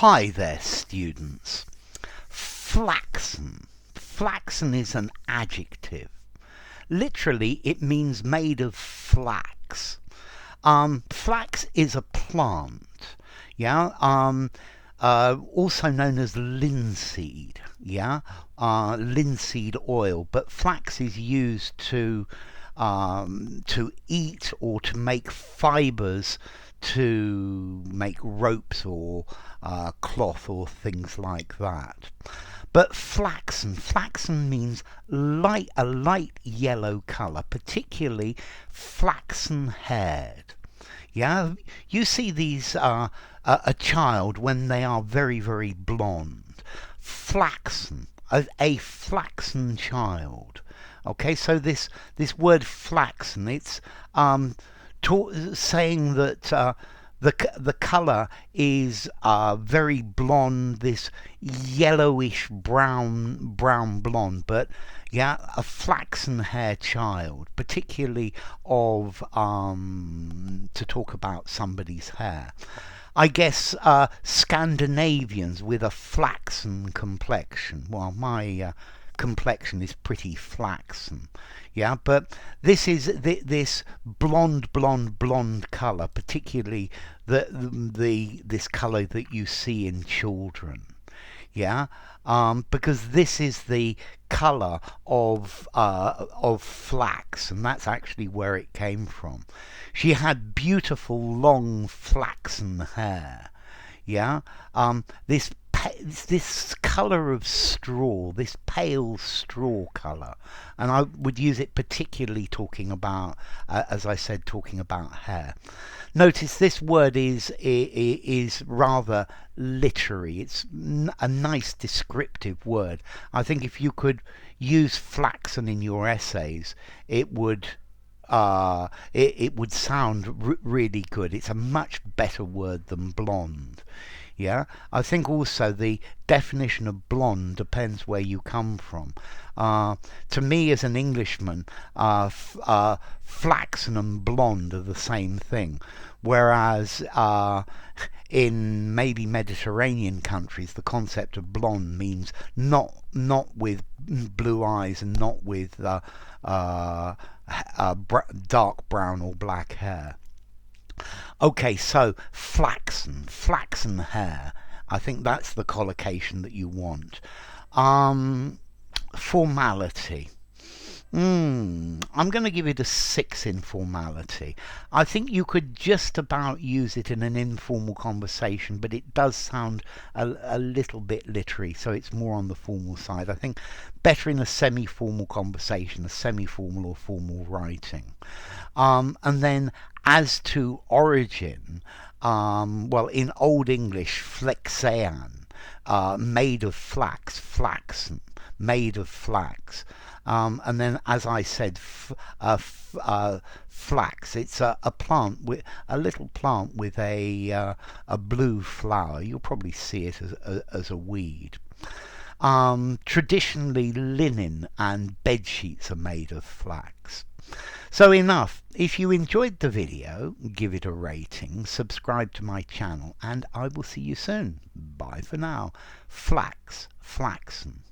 Hi there, students. Flaxen. Flaxen is an adjective. Literally, it means made of flax. Flax is a plant, yeah, also known as linseed, yeah, linseed oil. But flax is used to eat or to make fibers to make ropes or cloth or things like that. But flaxen means a light yellow colour, particularly flaxen haired. Yeah, you see these a child when they are very, very blonde. Flaxen, a flaxen child. Okay, so this word flaxen, it's saying that the color is very blonde, this yellowish brown blonde, but yeah, a flaxen hair child, particularly of to talk about somebody's hair. I guess Scandinavians with a flaxen complexion. Well, my complexion is pretty flaxen, yeah. But this is this blonde color, particularly this color that you see in children, yeah. Because this is the color of flax, and that's actually where it came from. She had beautiful long flaxen hair, yeah. This color of straw, this pale straw color, and I would use it particularly talking about, as I said, talking about hair. Notice this word is rather literary. It's a nice descriptive word. I think if you could use flaxen in your essays, it would it would sound really good. It's a much better word than blonde. Yeah, I think also the definition of blonde depends where you come from. To me, as an Englishman, flaxen and blonde are the same thing, whereas in maybe Mediterranean countries, the concept of blonde means not with blue eyes and not with dark brown or black hair. Okay, so flaxen hair. I think that's the collocation that you want. Formality. I'm going to give it a 6 in formality. I think you could just about use it in an informal conversation, but it does sound a little bit literary, so it's more on the formal side. I think better in a semi-formal conversation, a semi-formal or formal writing. And then as to origin, well, in Old English, Flaxen, made of flax, flaxen, made of flax. And then, as I said, flax. It's a plant with a little plant with a blue flower. You'll probably see it as a weed. Traditionally, linen and bed sheets are made of flax. So enough. If you enjoyed the video, give it a rating, subscribe to my channel, and I will see you soon. Bye for now. Flaxen.